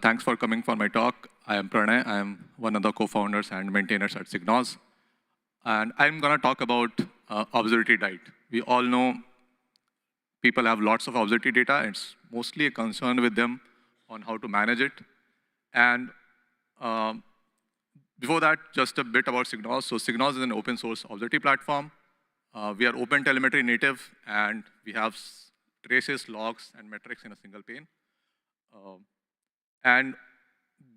Thanks for coming for my talk. I am Pranay. I am one of the co-founders and maintainers at SigNoz. And I'm going to talk about observability diet. We all know people have lots of observability data. It's mostly a concern with them on how to manage it. And before that, just a bit about SigNoz. So SigNoz is an open source observability platform. We are OpenTelemetry native, and we have traces, logs, and metrics in a single pane. And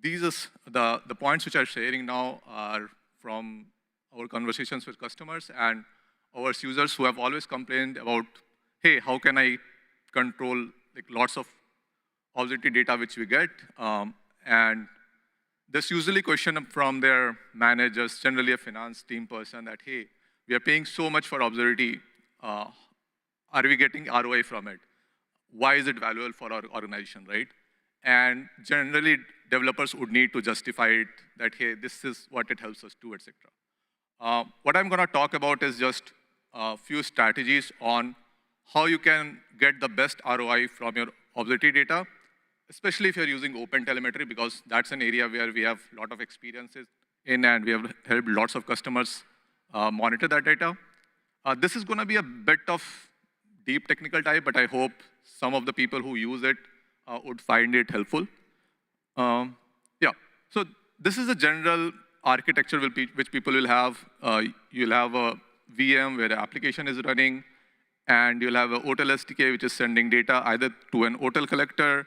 these is the points which I'm sharing now are from our conversations with customers and our users who have always complained about, hey, how can I control like lots of observability data which we get? And this usually question from their managers, generally a finance team person, that, hey, we are paying so much for observability. Are we getting ROI from it? Why is it valuable for our organization, right? And generally, developers would need to justify it that, hey, this is what it helps us do, etc. What I'm going to talk about is just a few strategies on how you can get the best ROI from your observability data, especially if you're using OpenTelemetry, because that's an area where we have a lot of experiences in, and we have helped lots of customers monitor that data. This is going to be a bit of deep technical type, but I hope some of the people who use it would find it helpful. Yeah, so this is a general architecture which people will have. You'll have a VM where the application is running, and you'll have an Otel SDK which is sending data either to an Otel collector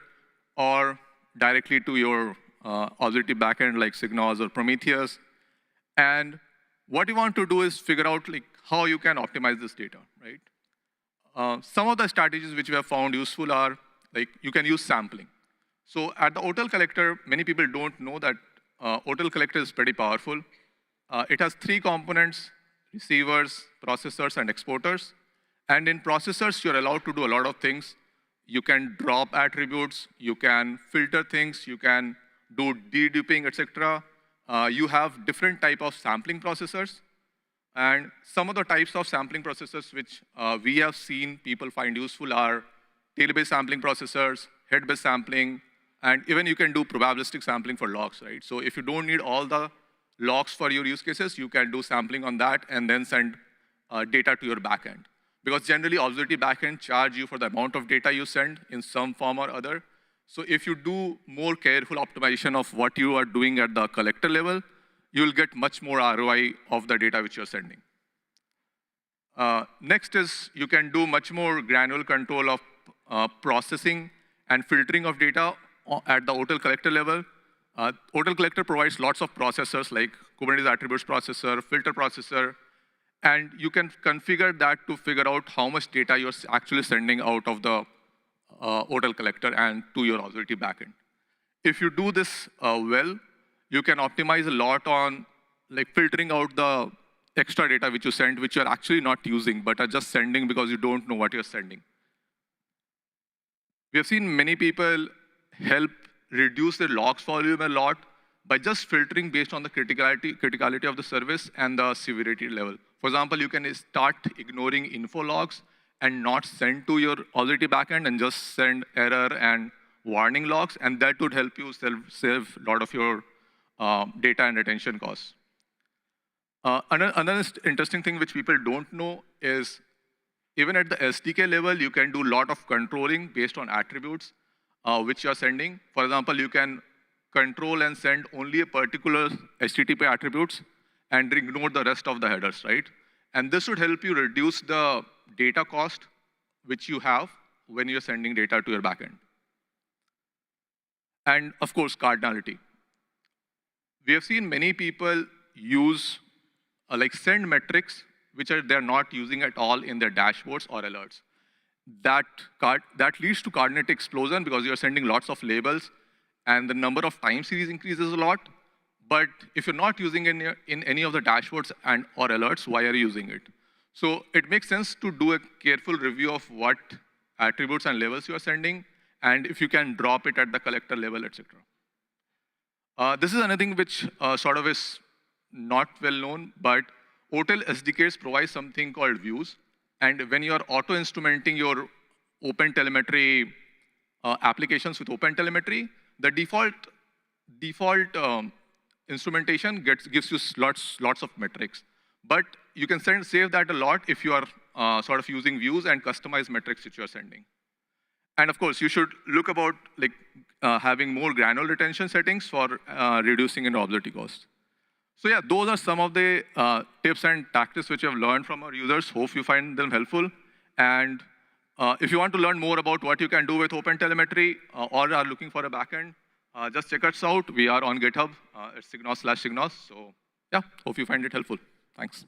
or directly to your observability backend like SigNoz or Prometheus. And what you want to do is figure out like how you can optimize this data, right? Some of the strategies which we have found useful are like you can use sampling. So at the Otel collector, many people don't know that Otel collector is pretty powerful. It has 3 components: receivers, processors, and exporters. And in processors, you're allowed to do a lot of things. You can drop attributes, you can filter things, you can do deduping, etc. You have different type of sampling processors. And some of the types of sampling processors which we have seen people find useful are tail-based sampling processors, head-based sampling, and even you can do probabilistic sampling for logs, right? So if you don't need all the logs for your use cases, you can do sampling on that and then send data to your backend. Because generally, observability backend charge you for the amount of data you send in some form or other. So if you do more careful optimization of what you are doing at the collector level, you'll get much more ROI of the data which you're sending. Next is you can do much more granular control of processing and filtering of data at the Otel collector level. Otel collector provides lots of processors like Kubernetes attributes processor, filter processor, and you can configure that to figure out how much data you're actually sending out of the Otel collector and to your observability backend. If you do this well, you can optimize a lot on like filtering out the extra data which you send, which you're actually not using, but are just sending because you don't know what you're sending. We have seen many people help reduce the logs volume a lot by just filtering based on the criticality of the service and the severity level. For example, you can start ignoring info logs and not send to your observability backend and just send error and warning logs, and that would help you save a lot of your data and retention costs. Another interesting thing which people don't know is even at the SDK level, you can do a lot of controlling based on attributes which you're sending. For example, you can control and send only a particular HTTP attributes and ignore the rest of the headers, right? And this would help you reduce the data cost which you have when you're sending data to your backend. And of course, cardinality. We have seen many people use like send metrics which they're not using at all in their dashboards or alerts. That leads to coordinate explosion because you're sending lots of labels and the number of time series increases a lot. But if you're not using it in any of the dashboards or alerts, why are you using it? So it makes sense to do a careful review of what attributes and labels you are sending, and if you can drop it at the collector level, etc. This is another thing which sort of is not well known, but Otel SDKs provide something called views. And when you are auto-instrumenting your OpenTelemetry applications with OpenTelemetry, the default default instrumentation gives you lots of metrics. But you can save that a lot if you are sort of using views and customized metrics which you are sending. And of course, you should look about having more granular retention settings for reducing observability costs. So yeah, those are some of the tips and tactics which I've learned from our users. Hope you find them helpful. And if you want to learn more about what you can do with OpenTelemetry or are looking for a backend, just check us out. We are on GitHub. It's SigNoz/SigNoz. So yeah, hope you find it helpful. Thanks.